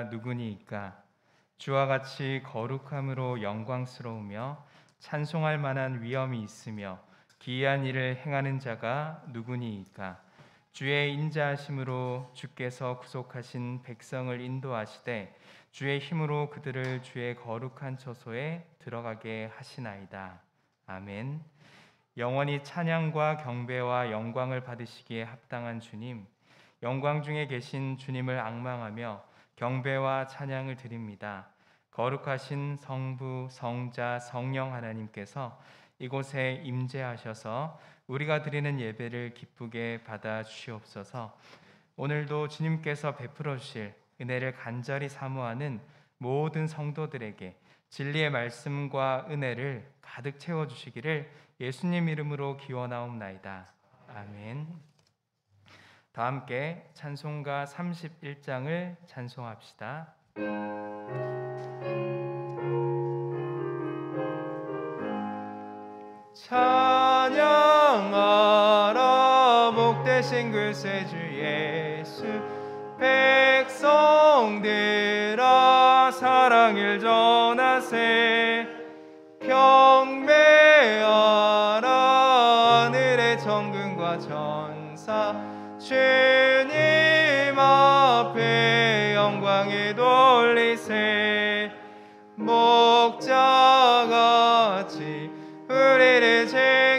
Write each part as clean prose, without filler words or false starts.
누구니이까? 주와 같이 거룩함으로 영광스러우며 찬송할 만한 위엄이 있으며 기이한 일을 행하는 자가 누구니이까? 주의 인자하심으로 주께서 구속하신 백성을 인도하시되 주의 힘으로 그들을 주의 거룩한 처소에 들어가게 하시나이다. 아멘. 영원히 찬양과 경배와 영광을 받으시기에 합당한 주님, 영광 중에 계신 주님을 앙망하며 경배와 찬양을 드립니다. 거룩하신 성부, 성자, 성령 하나님께서 이곳에 임재하셔서 우리가 드리는 예배를 기쁘게 받아 주시옵소서. 오늘도 주님께서 베풀어 주실 은혜를 간절히 사모하는 모든 성도들에게 진리의 말씀과 은혜를 가득 채워 주시기를 예수님 이름으로 기원하옵나이다. 아멘. 다 함께 찬송가 31장을 찬송합시다. 찬양하라 복되신 글쎄주 예수, 백성들아 사랑을 전하세. 경배하라 하늘의 정금과 전사, 주님 앞에 영광을 돌리세. 목자같이 우리를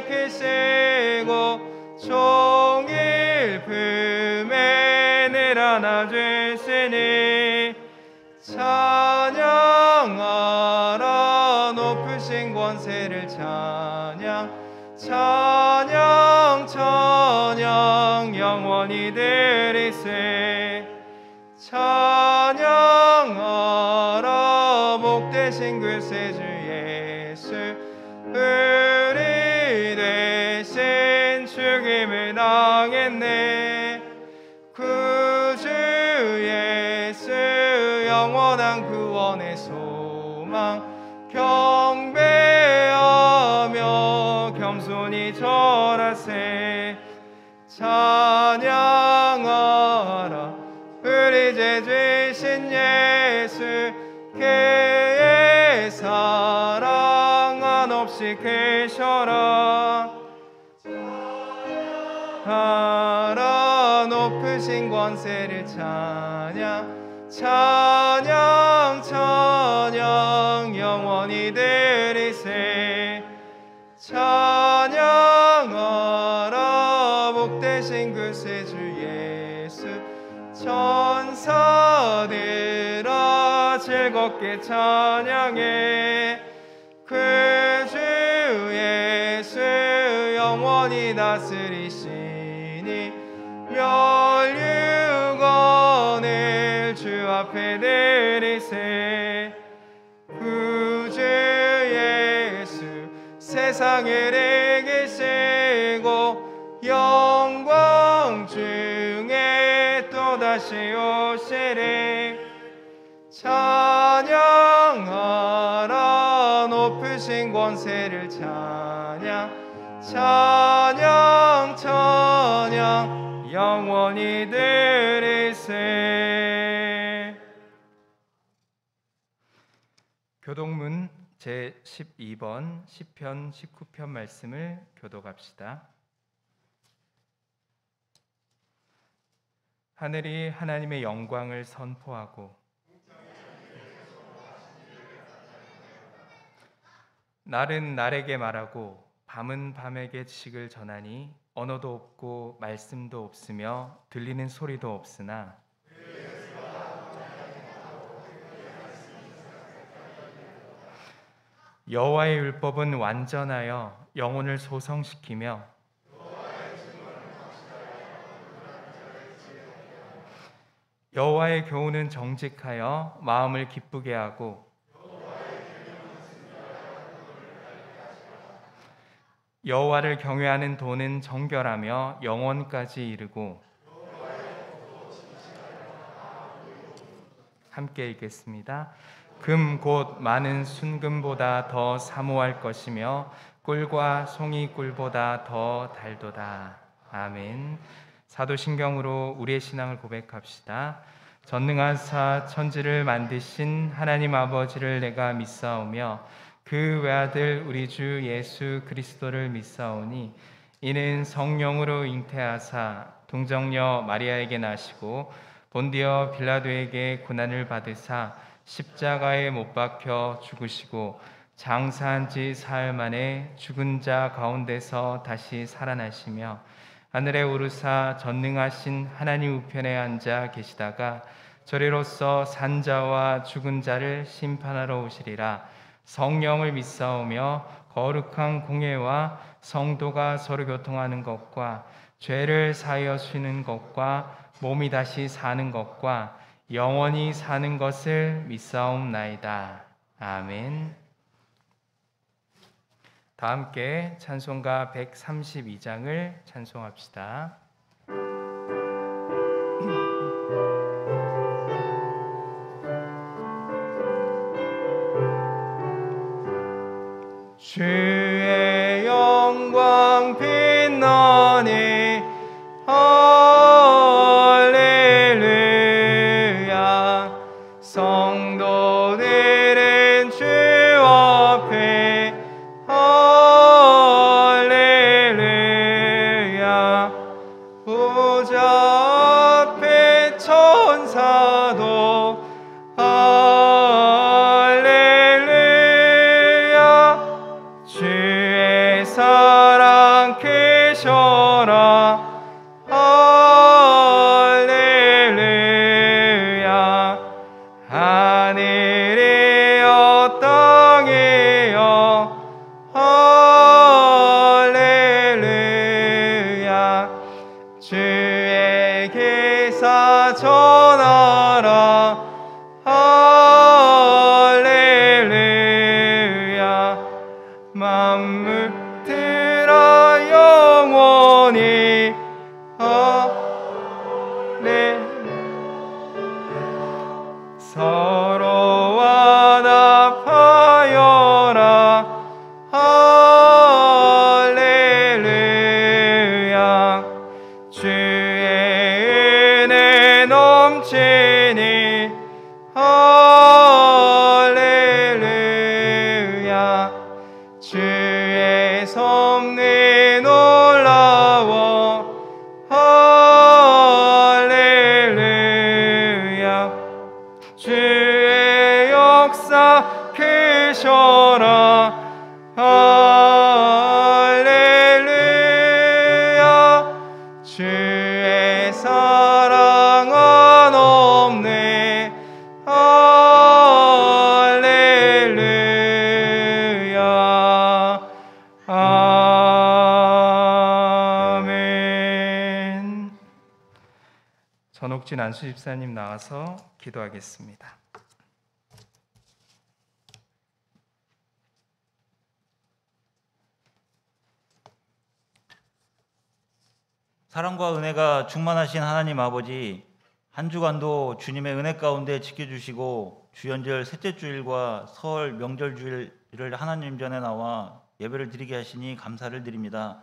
지키시고 종일 품에 늘 안아주시니 찬양하라 높으신 권세를 찬양. 찬양 찬양 영원히 드리세. 찬양하라 복되신 글쎄주 예수, 우리 대신 죽임을 당했네. 구주 예수 영원한 구원의 소망, 경배하며 겸손히 절하세. 찬양하라 우리 죄 지신 예수, 그의 사랑 한없이 크셔라. 하라 높으신 권세를 찬양. 찬양 찬양 영원히 드리세. 찬양하라 복되신 글쎄주 예수, 천사들아 즐겁게 찬양해. 구주 예수 영원히 다스리시니 멸류관을 주 앞에 드리세. 구주 예수 세상을 이기시고 영광 중에 또다시 오시리. 찬양하라 높으신 권세를 찬양. 찬양 찬양 영원히 드리세. 교독문 제12번 시편 19편 말씀을 교독합시다. 하늘이 하나님의 영광을 선포하고 날은 날에게 말하고 밤은 밤에게 지식을 전하니 언어도 없고 말씀도 없으며 들리는 소리도 없으나 여호와의 율법은 완전하여 영혼을 소성시키며 여호와의 교훈은 정직하여 마음을 기쁘게 하고 여호와를 경외하는 도는 정결하며 영원까지 이르고. 함께 읽겠습니다. 금 곧 많은 순금보다 더 사모할 것이며 꿀과 송이 꿀보다 더 달도다. 아멘. 사도신경으로 우리의 신앙을 고백합시다. 전능하사 천지를 만드신 하나님 아버지를 내가 믿사오며 그 외아들 우리 주 예수 그리스도를 믿사오니 이는 성령으로 잉태하사 동정녀 마리아에게 나시고 본디어 빌라도에게 고난을 받으사 십자가에 못 박혀 죽으시고 장사한 지 사흘 만에 죽은 자 가운데서 다시 살아나시며 하늘에 오르사 전능하신 하나님 우편에 앉아 계시다가 저리로서 산자와 죽은 자를 심판하러 오시리라. 성령을 믿사오며 거룩한 공예와 성도가 서로 교통하는 것과 죄를 사하여 쉬는 것과 몸이 다시 사는 것과 영원히 사는 것을 믿사옵나이다. 아멘. 다 함께 찬송가 132장을 찬송합시다. 주의 영광 빛나니 할렐루야. 성도들은 주 앞에 할렐루야. 보좌 앞에 천사도 할렐루야. 주의 사랑 크셔라. 할렐루야. 하늘이여 땅이여 할렐루야. 주의 기사 전하라. 할렐루야. 만물들아 영원히 서로 화답하여라. 할렐루야. 주의 은혜 넘치니 할렐루야. 주의 섭리 놀라워 할렐루야. 주의 역사 크셔라. 할렐루야. 주의 사랑은 없네. 할렐루야. 아멘. 전옥진 안수 집사님 나와서 기도하겠습니다. 사랑과 은혜가 충만하신 하나님 아버지, 한 주간도 주님의 은혜 가운데 지켜주시고 주연절 셋째 주일과 설 명절 주일을 하나님 전에 나와 예배를 드리게 하시니 감사를 드립니다.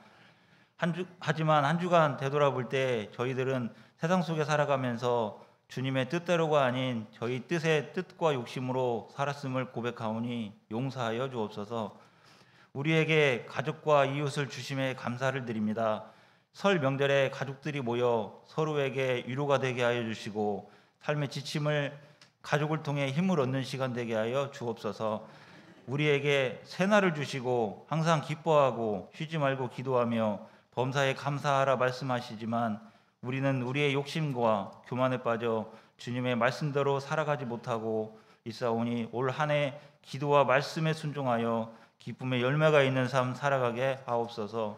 하지만 한 주간 되돌아볼 때 저희들은 세상 속에 살아가면서 주님의 뜻대로가 아닌 저희 뜻의 뜻과 욕심으로 살았음을 고백하오니 용서하여 주옵소서. 우리에게 가족과 이웃을 주심에 감사를 드립니다. 설 명절에 가족들이 모여 서로에게 위로가 되게 하여 주시고 삶의 지침을 가족을 통해 힘을 얻는 시간 되게 하여 주옵소서. 우리에게 새날을 주시고 항상 기뻐하고 쉬지 말고 기도하며 범사에 감사하라 말씀하시지만 우리는 우리의 욕심과 교만에 빠져 주님의 말씀대로 살아가지 못하고 있사오니 올 한 해 기도와 말씀에 순종하여 기쁨의 열매가 있는 삶 살아가게 하옵소서.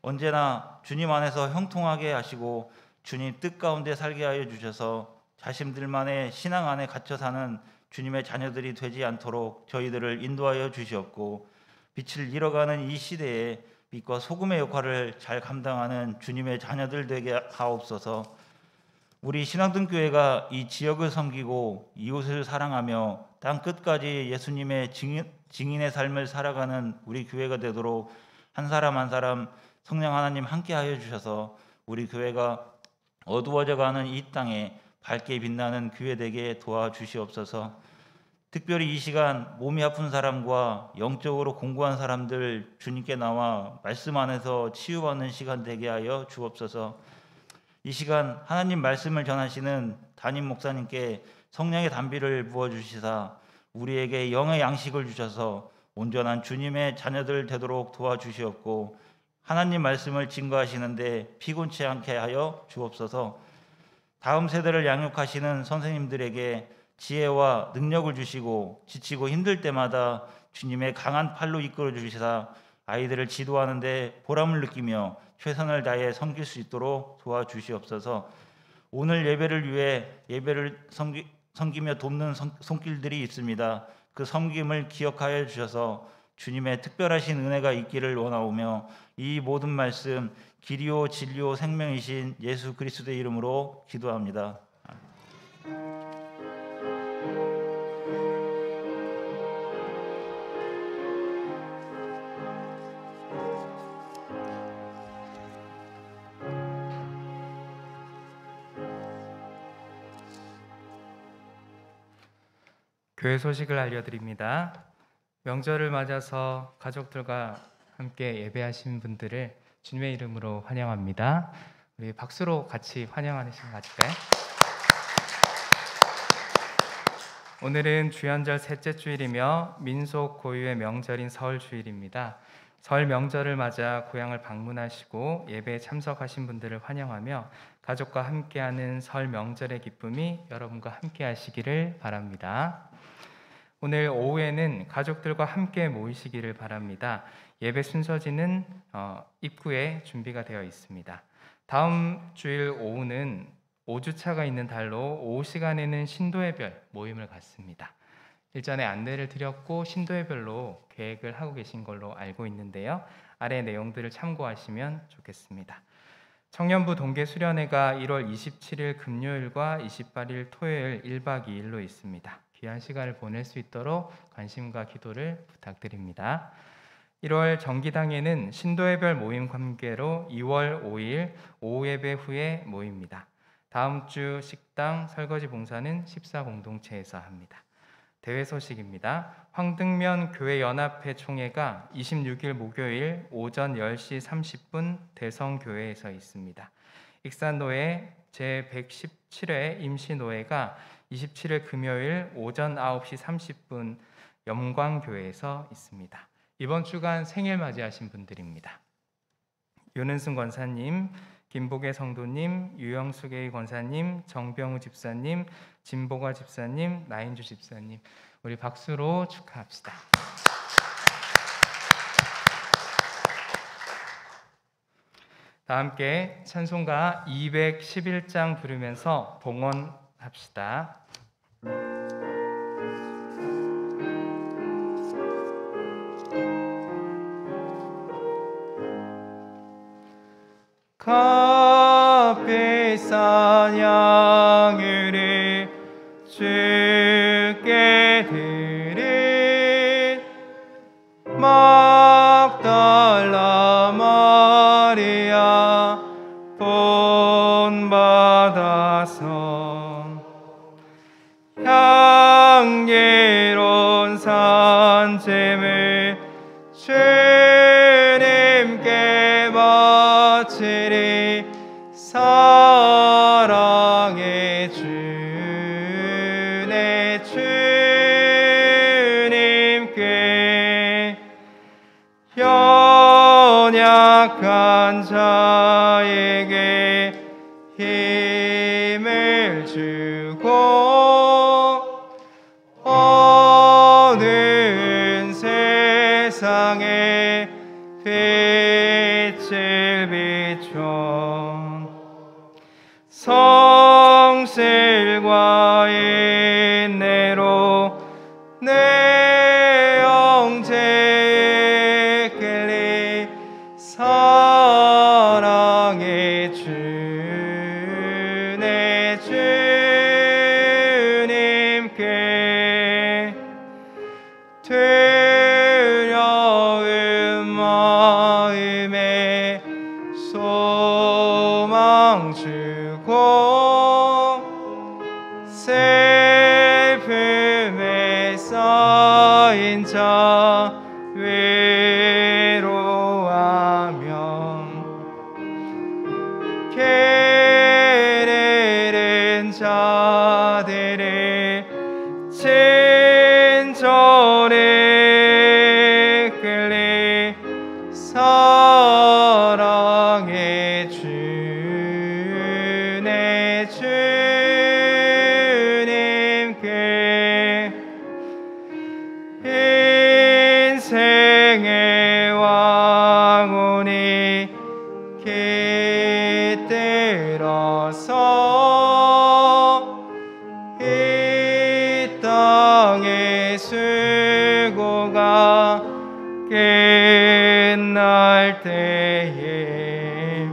언제나 주님 안에서 형통하게 하시고 주님 뜻 가운데 살게 하여 주셔서 자신들만의 신앙 안에 갇혀 사는 주님의 자녀들이 되지 않도록 저희들을 인도하여 주시옵고 빛을 잃어가는 이 시대에 빛과 소금의 역할을 잘 감당하는 주님의 자녀들 되게 하옵소서. 우리 신앙등교회가 이 지역을 섬기고 이웃을 사랑하며 땅 끝까지 예수님의 증인의 삶을 살아가는 우리 교회가 되도록 한 사람 한 사람 성령 하나님 함께 하여 주셔서 우리 교회가 어두워져가는 이 땅에 밝게 빛나는 교회 되게 도와주시옵소서. 특별히 이 시간 몸이 아픈 사람과 영적으로 공고한 사람들 주님께 나와 말씀 안에서 치유받는 시간 되게 하여 주옵소서. 이 시간 하나님 말씀을 전하시는 담임 목사님께 성령의 단비를 부어주시사 우리에게 영의 양식을 주셔서 온전한 주님의 자녀들 되도록 도와주시옵고, 하나님 말씀을 증거하시는데 피곤치 않게 하여 주옵소서. 다음 세대를 양육하시는 선생님들에게 지혜와 능력을 주시고 지치고 힘들 때마다 주님의 강한 팔로 이끌어 주시사 아이들을 지도하는 데 보람을 느끼며 최선을 다해 섬길 수 있도록 도와주시옵소서. 오늘 예배를 위해 예배를 섬기며 돕는 손길들이 있습니다. 그 섬김을 기억하여 주셔서 주님의 특별하신 은혜가 있기를 원하오며, 이 모든 말씀 길이요 진리요 생명이신 예수 그리스도의 이름으로 기도합니다. 교회 소식을 알려드립니다. 명절을 맞아서 가족들과 함께 예배하신 분들을 주님의 이름으로 환영합니다. 우리 박수로 같이 환영하는 시간 가질까요? 오늘은 주연절 셋째 주일이며 민속 고유의 명절인 설 주일입니다. 설 명절을 맞아 고향을 방문하시고 예배에 참석하신 분들을 환영하며 가족과 함께하는 설 명절의 기쁨이 여러분과 함께 하시기를 바랍니다. 오늘 오후에는 가족들과 함께 모이시기를 바랍니다. 예배 순서지는 입구에 준비가 되어 있습니다. 다음 주일 오후는 5주차가 있는 달로 오후 시간에는 신도의별 모임을 갖습니다. 일전에 안내를 드렸고 신도의별로 계획을 하고 계신 걸로 알고 있는데요. 아래 내용들을 참고하시면 좋겠습니다. 청년부 동계수련회가 1월 27일 금요일과 28일 토요일 1박 2일로 있습니다. 귀한 시간을 보낼 수 있도록 관심과 기도를 부탁드립니다. 1월 정기당회는 신도의별 모임 관계로 2월 5일 오후 예배 후에 모입니다. 다음 주 식당 설거지 봉사는 14공동체에서 합니다. 대회 소식입니다. 황등면 교회연합회 총회가 26일 목요일 오전 10시 30분 대성교회에서 있습니다. 익산노회 제117회 임시노회가 27일 금요일 오전 9시 30분 염광교회에서 있습니다. 이번 주간 생일 맞이하신 분들입니다. 윤은승 권사님, 김복애 성도님, 유영수계의 권사님, 정병우 집사님, 진보가 집사님, 나인주 집사님, 우리 박수로 축하합시다. 다 함께 찬송가 211장 부르면서 봉헌합시다. 값비싼 양을 주께 드린 막달라 마리아 본받아서 향기로운 산짐을 주님께 바치리 사랑의 주내 주님께 연약한 자에게 힘을 주고 어두운 세상에 빛을 비춰 성실과 인내로 내 영제에 끌리 사랑의 주 내 주님께 두려운 마음에 소망 주고 친절에 끌리 사랑해 주네 주님께 인생의 왕운이 깃들어서 이 땅의 수고가 끝날 때에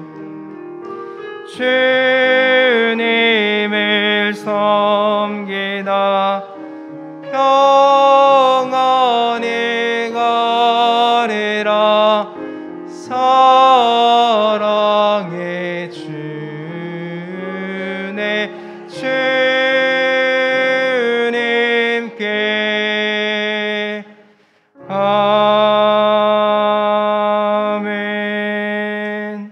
주님을 섬기다 평안히 가리라 사랑해 주네 주님께 아멘.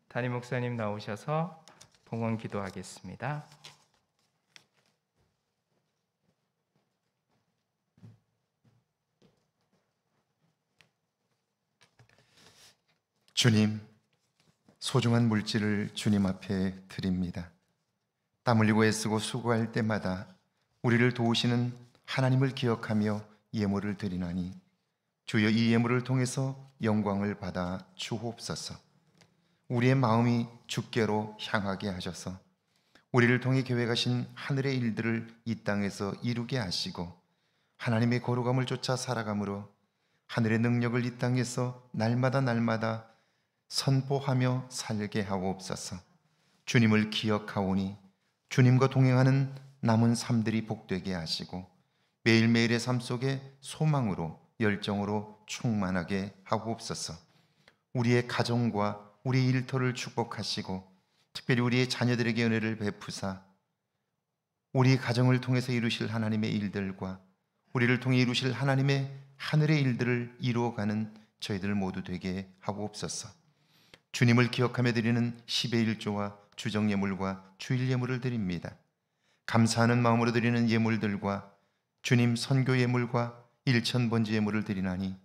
담임 목사님 나오셔서 봉헌 기도하겠습니다. 주님, 소중한 물질을 주님 앞에 드립니다. 땀 흘리고 애쓰고 수고할 때마다 우리를 도우시는 하나님을 기억하며 예물을 드리나니 주여 이 예물을 통해서 영광을 받아 주옵소서. 우리의 마음이 주께로 향하게 하셔서 우리를 통해 계획하신 하늘의 일들을 이 땅에서 이루게 하시고 하나님의 거룩함을 쫓아 살아감으로 하늘의 능력을 이 땅에서 날마다 선포하며 살게 하옵소서. 주님을 기억하오니 주님과 동행하는 남은 삶들이 복되게 하시고 매일매일의 삶 속에 소망으로 열정으로 충만하게 하옵소서. 우리의 가정과 우리의 일터를 축복하시고 특별히 우리의 자녀들에게 은혜를 베푸사 우리 가정을 통해서 이루실 하나님의 일들과 우리를 통해 이루실 하나님의 하늘의 일들을 이루어가는 저희들 모두 되게 하옵소서. 주님을 기억하며 드리는 10의 1조와 주정예물과 주일예물을 드립니다. 감사하는 마음으로 드리는 예물들과 주님 선교 예물과 일천번지 예물을 드리나니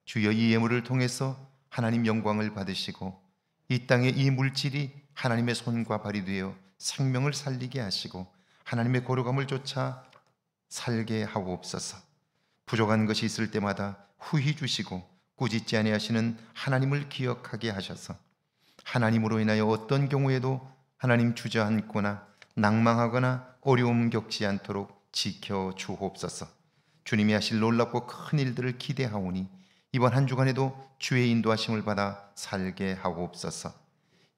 주여 이 예물을 통해서 하나님 영광을 받으시고 이 땅에 이 물질이 하나님의 손과 발이 되어 생명을 살리게 하시고 하나님의 거룩함을 쫓아 살게 하옵소서. 부족한 것이 있을 때마다 후히 주시고 꾸짖지 아니하시는 하나님을 기억하게 하셔서 하나님으로 인하여 어떤 경우에도 하나님 주저앉거나 낭망하거나 어려움 겪지 않도록 지켜 주옵소서. 주님이 하실 놀랍고 큰 일들을 기대하오니 이번 한 주간에도 주의 인도하심을 받아 살게 하옵소서.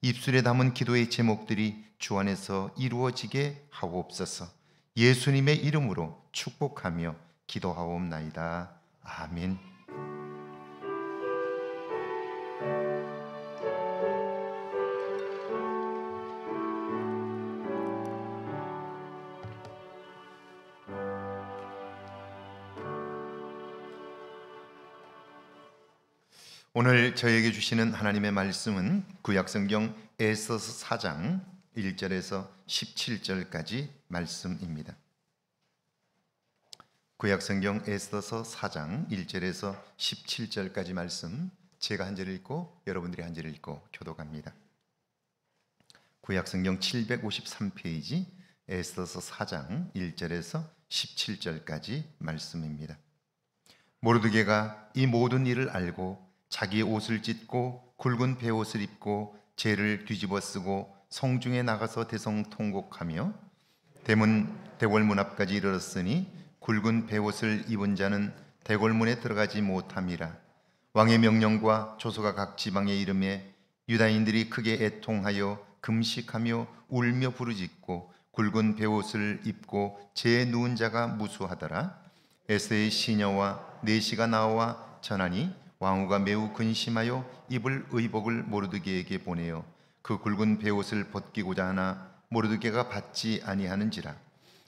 입술에 담은 기도의 제목들이 주 안에서 이루어지게 하옵소서. 예수님의 이름으로 축복하며 기도하옵나이다. 아멘. 오늘 저에게 주시는 하나님의 말씀은 구약성경 에스더서 4장 1절에서 17절까지 말씀입니다. 구약성경 에스더서 4장 1절에서 17절까지 말씀, 제가 한 절 읽고 여러분들이 한 절 읽고 교독합니다. 구약성경 753페이지 에스더서 4장 1절에서 17절까지 말씀입니다. 모르드게가 이 모든 일을 알고 자기의 옷을 찢고 굵은 베옷을 입고 재를 뒤집어 쓰고 성중에 나가서 대성통곡하며 대궐문 앞까지 이르렀으니 굵은 베옷을 입은 자는 대궐문에 들어가지 못함이라. 왕의 명령과 조서가 각 지방에 이름에 유다인들이 크게 애통하여 금식하며 울며 부르짖고 굵은 베옷을 입고 재에 누운 자가 무수하더라. 에스더의 시녀와 내시가 나와 전하니 왕후가 매우 근심하여 입을 의복을 모르드게에게 보내어 그 굵은 베옷을 벗기고자 하나 모르드게가 받지 아니하는지라.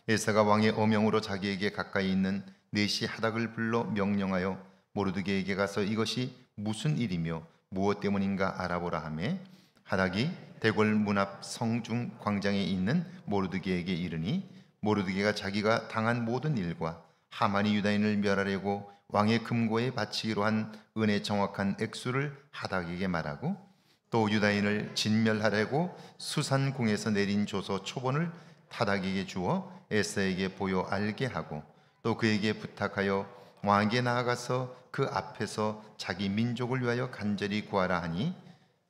에스더가 왕의 어명으로 자기에게 가까이 있는 내시 하닥을 불러 명령하여 모르드게에게 가서 이것이 무슨 일이며 무엇 때문인가 알아보라 하매 하닥이 대궐 문 앞 성중 광장에 있는 모르드게에게 이르니 모르드게가 자기가 당한 모든 일과 하만이 유다인을 멸하려고 왕의 금고에 바치기로 한 은의 정확한 액수를 하닥에게 말하고 또 유다인을 진멸하려고 수산궁에서 내린 조서 초본을 하닥에게 주어 에사에게 보여 알게 하고 또 그에게 부탁하여 왕에게 나아가서 그 앞에서 자기 민족을 위하여 간절히 구하라 하니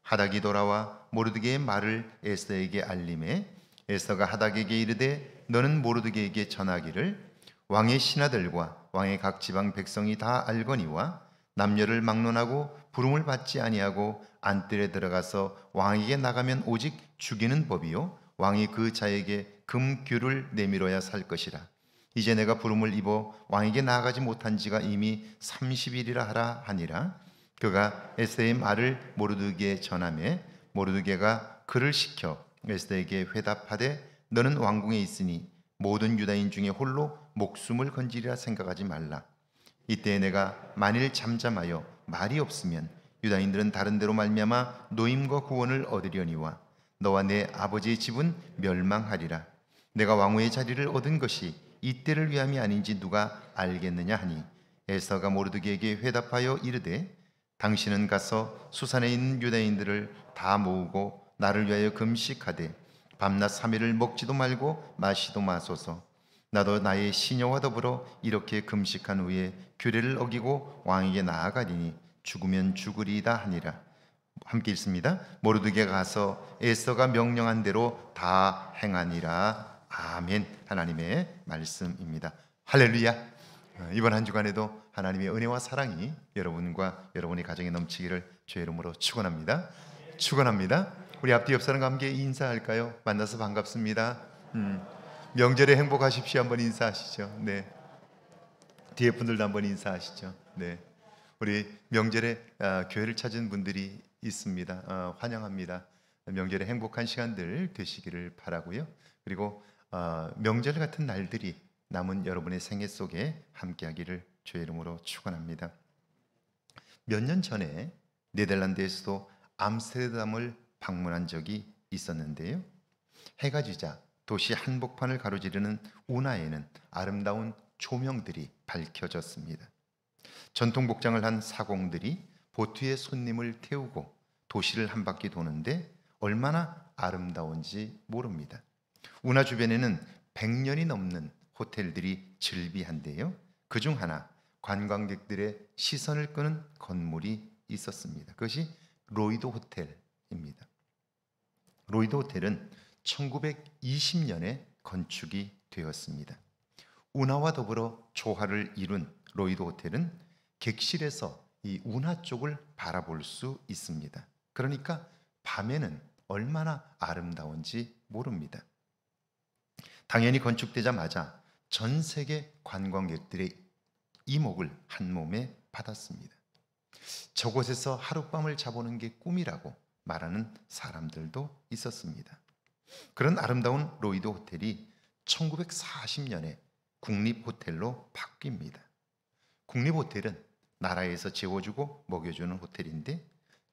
하닥이 돌아와 모르드게의 말을 에사에게 알림해 에사가 하닥에게 이르되 너는 모르드게에게 전하기를 왕의 신하들과 왕의 각 지방 백성이 다 알거니와 남녀를 막론하고 부름을 받지 아니하고 안뜰에 들어가서 왕에게 나가면 오직 죽이는 법이요 왕이 그 자에게 금규를 내밀어야 살 것이라. 이제 내가 부름을 입어 왕에게 나아가지 못한 지가 이미 30일이라 하라 하니라. 그가 에스더의 말을 모르드게에 전하매 모르드게가 그를 시켜 에스더에게 회답하되 너는 왕궁에 있으니 모든 유다인 중에 홀로 목숨을 건지리라 생각하지 말라. 이때 내가 만일 잠잠하여 말이 없으면 유다인들은 다른 데로 말미암아 노임과 구원을 얻으려니와 너와 내 아버지의 집은 멸망하리라. 내가 왕후의 자리를 얻은 것이 이때를 위함이 아닌지 누가 알겠느냐 하니 에스더가 모르드게에게 회답하여 이르되 당신은 가서 수산에 있는 유다인들을 다 모으고 나를 위하여 금식하되 밤낮 3일을 먹지도 말고 마시도 마소서. 나도 나의 시녀와 더불어 이렇게 금식한 후에 규례를 어기고 왕에게 나아가리니 죽으면 죽으리이다 하니라. 함께 읽습니다. 모르드게가 가서 에스더가 명령한 대로 다 행하니라. 아멘. 하나님의 말씀입니다. 할렐루야. 이번 한 주간에도 하나님의 은혜와 사랑이 여러분과 여러분의 가정에 넘치기를 주의 이름으로 축원합니다. 축원합니다. 우리 앞뒤 옆 사람과 함께 인사할까요? 만나서 반갑습니다. 명절에 행복하십시오. 한번 인사하시죠. 네. 뒤에 분들도 한번 인사하시죠. 네. 우리 명절에 교회를 찾은 분들이 있습니다. 환영합니다. 명절에 행복한 시간들 되시기를 바라고요. 그리고 명절 같은 날들이 남은 여러분의 생애 속에 함께하기를 주의 이름으로 축원합니다. 몇 년 전에 네덜란드에서도 암스테르담을 방문한 적이 있었는데요. 해가 지자 도시 한복판을 가로지르는 운하에는 아름다운 조명들이 밝혀졌습니다. 전통 복장을 한 사공들이 보트에 손님을 태우고 도시를 한 바퀴 도는데 얼마나 아름다운지 모릅니다. 운하 주변에는 100년이 넘는 호텔들이 즐비한데요. 그중 하나 관광객들의 시선을 끄는 건물이 있었습니다. 그것이 로이드 호텔입니다. 로이드 호텔은 1920년에 건축이 되었습니다. 운하와 더불어 조화를 이룬 로이드 호텔은 객실에서 이 운하 쪽을 바라볼 수 있습니다. 그러니까 밤에는 얼마나 아름다운지 모릅니다. 당연히 건축되자마자 전 세계 관광객들의 이목을 한 몸에 받았습니다. 저곳에서 하룻밤을 자보는 게 꿈이라고 말하는 사람들도 있었습니다. 그런 아름다운 로이드 호텔이 1940년에 국립호텔로 바뀝니다. 국립호텔은 나라에서 재워주고 먹여주는 호텔인데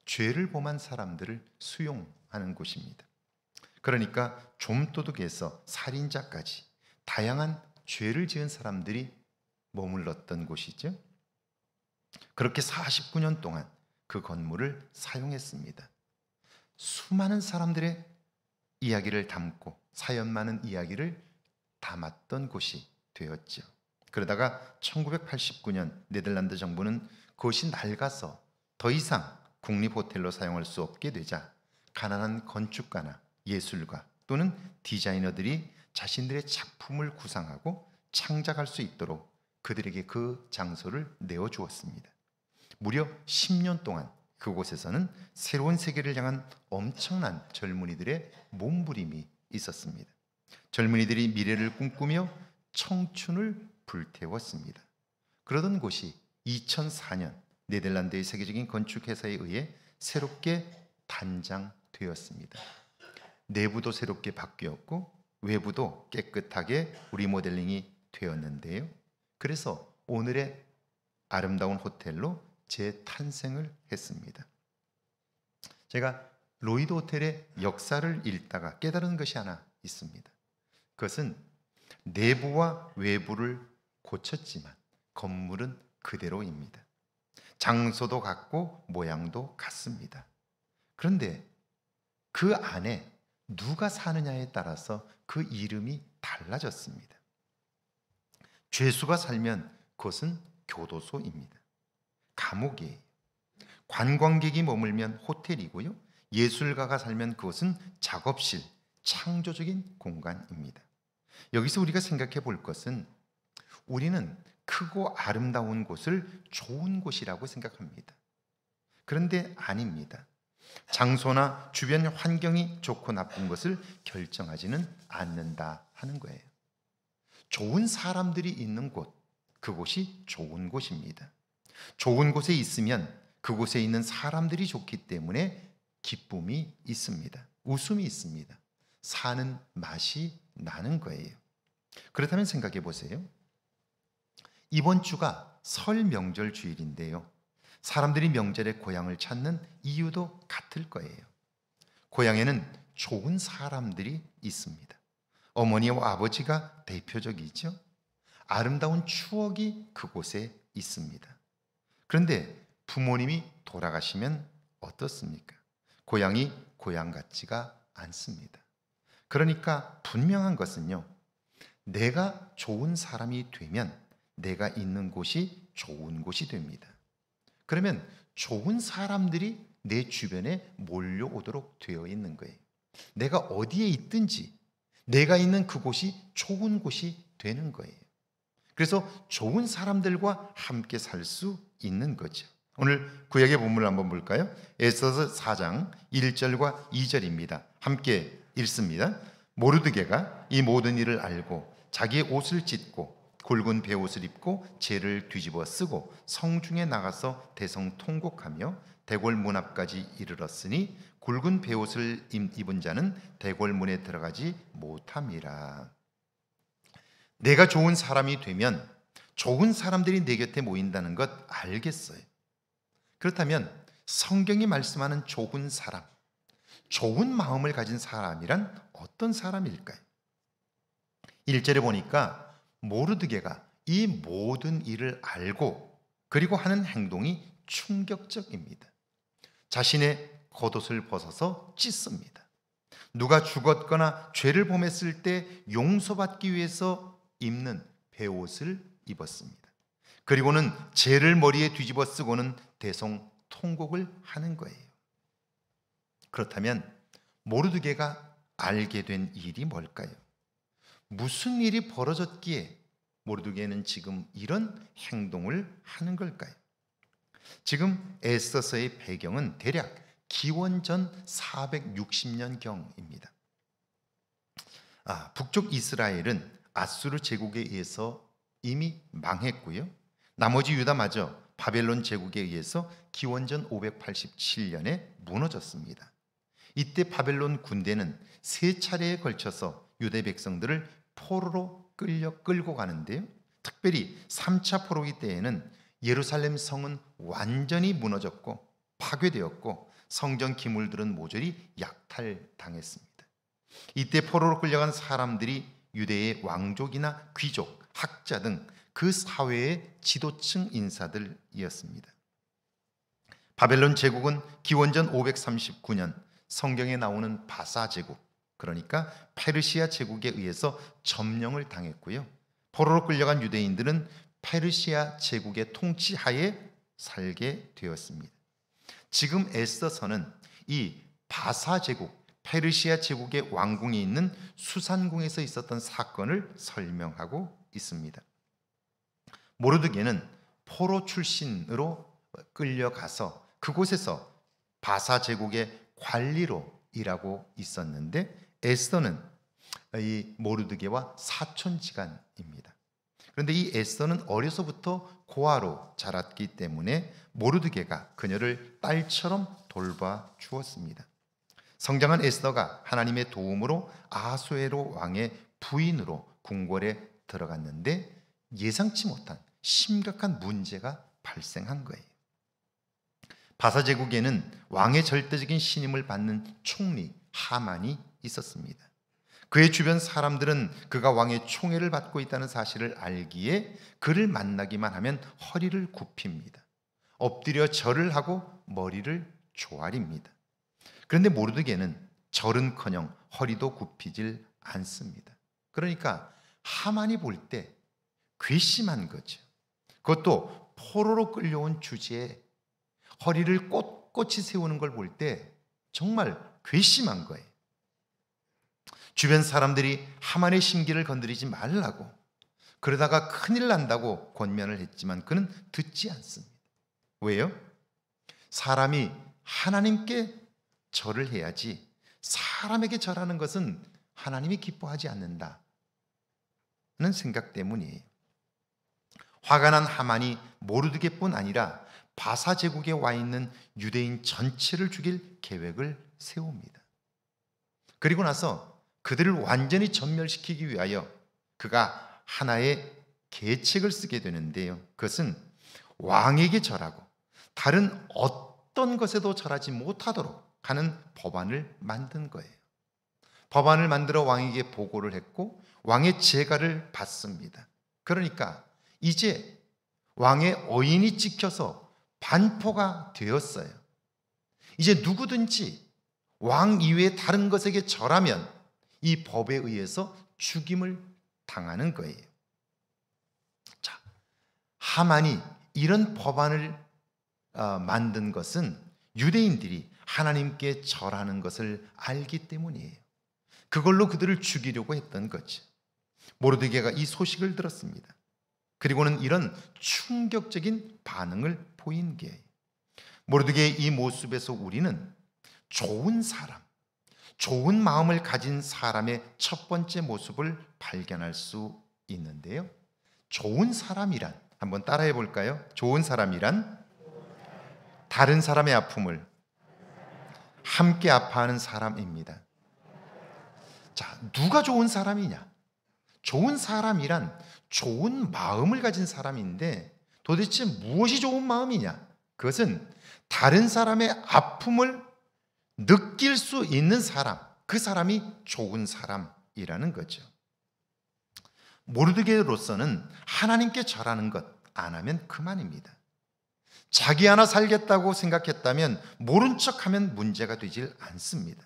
죄를 범한 사람들을 수용하는 곳입니다. 그러니까 좀도둑에서 살인자까지 다양한 죄를 지은 사람들이 머물렀던 곳이죠. 그렇게 49년 동안 그 건물을 사용했습니다. 수많은 사람들의 이야기를 담고 사연 많은 이야기를 담았던 곳이 되었죠. 그러다가 1989년 네덜란드 정부는 그것이 낡아서 더 이상 국립호텔로 사용할 수 없게 되자 가난한 건축가나 예술가 또는 디자이너들이 자신들의 작품을 구상하고 창작할 수 있도록 그들에게 그 장소를 내어주었습니다. 무려 10년 동안 그곳에서는 새로운 세계를 향한 엄청난 젊은이들의 몸부림이 있었습니다. 젊은이들이 미래를 꿈꾸며 청춘을 불태웠습니다. 그러던 곳이 2004년 네덜란드의 세계적인 건축회사에 의해 새롭게 단장되었습니다. 내부도 새롭게 바뀌었고 외부도 깨끗하게 리모델링이 되었는데요. 그래서 오늘의 아름다운 호텔로 재탄생을 했습니다. 제가 로이드 호텔의 역사를 읽다가 깨달은 것이 하나 있습니다. 그것은 내부와 외부를 고쳤지만 건물은 그대로입니다. 장소도 같고 모양도 같습니다. 그런데 그 안에 누가 사느냐에 따라서 그 이름이 달라졌습니다. 죄수가 살면 그것은 교도소입니다. 감옥이에요. 관광객이 머물면 호텔이고요. 예술가가 살면 그것은 작업실, 창조적인 공간입니다. 여기서 우리가 생각해 볼 것은 우리는 크고 아름다운 곳을 좋은 곳이라고 생각합니다. 그런데 아닙니다. 장소나 주변 환경이 좋고 나쁜 것을 결정하지는 않는다 하는 거예요. 좋은 사람들이 있는 곳, 그곳이 좋은 곳입니다. 좋은 곳에 있으면 그곳에 있는 사람들이 좋기 때문에 기쁨이 있습니다. 웃음이 있습니다. 사는 맛이 나는 거예요. 그렇다면 생각해 보세요. 이번 주가 설 명절 주일인데요. 사람들이 명절에 고향을 찾는 이유도 같을 거예요. 고향에는 좋은 사람들이 있습니다. 어머니와 아버지가 대표적이죠. 아름다운 추억이 그곳에 있습니다. 그런데 부모님이 돌아가시면 어떻습니까? 고향이 고향 같지가 않습니다. 그러니까 분명한 것은요, 내가 좋은 사람이 되면 내가 있는 곳이 좋은 곳이 됩니다. 그러면 좋은 사람들이 내 주변에 몰려오도록 되어 있는 거예요. 내가 어디에 있든지 내가 있는 그곳이 좋은 곳이 되는 거예요. 그래서 좋은 사람들과 함께 살 수 있는 거죠. 오늘 구약의 본문을 한번 볼까요? 에스더서 4장 1절과 2절입니다. 함께 읽습니다. 모르드게가 이 모든 일을 알고 자기의 옷을 찢고 굵은 베옷을 입고 재를 뒤집어 쓰고 성중에 나가서 대성 통곡하며 대궐 문 앞까지 이르렀으니 굵은 베옷을 입은 자는 대궐 문에 들어가지 못함이라. 내가 좋은 사람이 되면 좋은 사람들이 내 곁에 모인다는 것 알겠어요. 그렇다면 성경이 말씀하는 좋은 사람, 좋은 마음을 가진 사람이란 어떤 사람일까요? 1절에 보니까 모르드게가 이 모든 일을 알고 그리고 하는 행동이 충격적입니다. 자신의 겉옷을 벗어서 찢습니다. 누가 죽었거나 죄를 범했을 때 용서받기 위해서 입는 베옷을 입었습니다. 그리고는 재를 머리에 뒤집어 쓰고는 대성 통곡을 하는 거예요. 그렇다면 모르드게가 알게 된 일이 뭘까요? 무슨 일이 벌어졌기에 모르드게는 지금 이런 행동을 하는 걸까요? 지금 에스더서의 배경은 대략 기원전 460년경입니다. 북쪽 이스라엘은 아수르 제국에 의해서 이미 망했고요. 나머지 유다마저 바벨론 제국에 의해서 기원전 587년에 무너졌습니다. 이때 바벨론 군대는 3차례에 걸쳐서 유대 백성들을 포로로 끌고 가는데요. 특별히 3차 포로기 때에는 예루살렘 성은 완전히 무너졌고 파괴되었고 성전 기물들은 모조리 약탈당했습니다. 이때 포로로 끌려간 사람들이 유대의 왕족이나 귀족, 학자 등 그 사회의 지도층 인사들이었습니다. 바벨론 제국은 기원전 539년 성경에 나오는 바사 제국, 그러니까 페르시아 제국에 의해서 점령을 당했고요. 포로로 끌려간 유대인들은 페르시아 제국의 통치하에 살게 되었습니다. 지금 에스더서는 이 바사 제국, 페르시아 제국의 왕궁이 있는 수산궁에서 있었던 사건을 설명하고 있습니다. 모르드게는 포로 출신으로 끌려가서 그곳에서 바사 제국의 관리로 일하고 있었는데 에스더는 이 모르드게와 사촌지간입니다. 그런데 이 에스더는 어려서부터 고아로 자랐기 때문에 모르드게가 그녀를 딸처럼 돌봐 주었습니다. 성장한 에스더가 하나님의 도움으로 아수에로 왕의 부인으로 궁궐에 들어갔는데 예상치 못한 심각한 문제가 발생한 거예요. 바사 제국에는 왕의 절대적인 신임을 받는 총리 하만이 있었습니다. 그의 주변 사람들은 그가 왕의 총애를 받고 있다는 사실을 알기에 그를 만나기만 하면 허리를 굽힙니다. 엎드려 절을 하고 머리를 조아립니다. 그런데 모르드게는 절은커녕 허리도 굽히질 않습니다. 그러니까 하만이 볼 때 괘씸한 거죠. 그것도 포로로 끌려온 주제에 허리를 꼿꼿이 세우는 걸 볼 때 정말 괘씸한 거예요. 주변 사람들이 하만의 심기를 건드리지 말라고, 그러다가 큰일 난다고 권면을 했지만 그는 듣지 않습니다. 왜요? 사람이 하나님께 절을 해야지 사람에게 절하는 것은 하나님이 기뻐하지 않는다는 생각 때문이에요. 화가 난 하만이 모르드게뿐 아니라 바사 제국에 와 있는 유대인 전체를 죽일 계획을 세웁니다. 그리고 나서 그들을 완전히 전멸시키기 위하여 그가 하나의 계책을 쓰게 되는데요. 그것은 왕에게 절하고 다른 어떤 것에도 절하지 못하도록 하는 법안을 만든 거예요. 법안을 만들어 왕에게 보고를 했고 왕의 재가를 받습니다. 그러니까 이제 왕의 어인이 찍혀서 반포가 되었어요. 이제 누구든지 왕 이외의 다른 것에게 절하면 이 법에 의해서 죽임을 당하는 거예요. 자, 하만이 이런 법안을 만든 것은 유대인들이 하나님께 절하는 것을 알기 때문이에요. 그걸로 그들을 죽이려고 했던 거죠. 모르드게가 이 소식을 들었습니다. 그리고는 이런 충격적인 반응을 보인 게, 모르드게의 이 모습에서 우리는 좋은 사람, 좋은 마음을 가진 사람의 첫 번째 모습을 발견할 수 있는데요. 좋은 사람이란, 한번 따라해 볼까요? 좋은 사람이란 다른 사람의 아픔을 함께 아파하는 사람입니다. 자, 누가 좋은 사람이냐? 좋은 사람이란 좋은 마음을 가진 사람인데 도대체 무엇이 좋은 마음이냐? 그것은 다른 사람의 아픔을 느낄 수 있는 사람, 그 사람이 좋은 사람이라는 거죠. 모르드게로서는 하나님께 절하는 것 안 하면 그만입니다. 자기 하나 살겠다고 생각했다면 모른 척하면 문제가 되질 않습니다.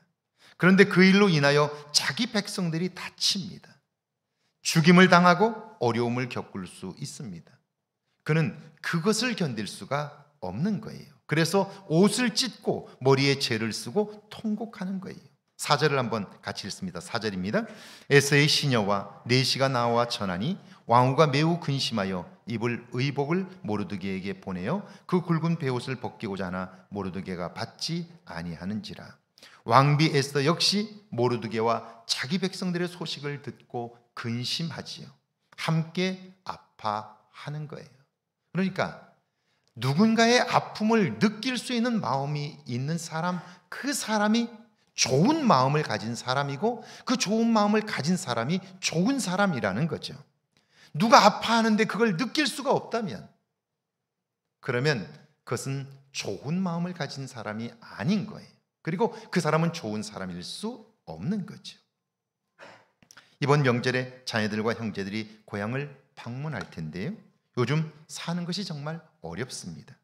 그런데 그 일로 인하여 자기 백성들이 다칩니다. 죽임을 당하고 어려움을 겪을 수 있습니다. 그는 그것을 견딜 수가 없는 거예요. 그래서 옷을 찢고 머리에 재를 쓰고 통곡하는 거예요. 4절을 한번 같이 읽습니다. 4절입니다. 에서의 시녀와 내시가 나와 전하니 왕후가 매우 근심하여 입을 의복을 모르드게에게 보내어 그 굵은 베옷을 벗기고자 하나 모르드게가 받지 아니하는지라. 왕비 에스더 역시 모르드게와 자기 백성들의 소식을 듣고 근심하지요. 함께 아파하는 거예요. 그러니까 누군가의 아픔을 느낄 수 있는 마음이 있는 사람, 그 사람이 좋은 마음을 가진 사람이고 그 좋은 마음을 가진 사람이 좋은 사람이라는 거죠. 누가 아파하는데 그걸 느낄 수가 없다면 그러면 그것은 좋은 마음을 가진 사람이 아닌 거예요. 그리고 그 사람은 좋은 사람일 수 없는 거죠. 이번 명절에 자녀들과 형제들이 고향을 방문할 텐데요. 요즘 사는 것이 정말 어렵습니다.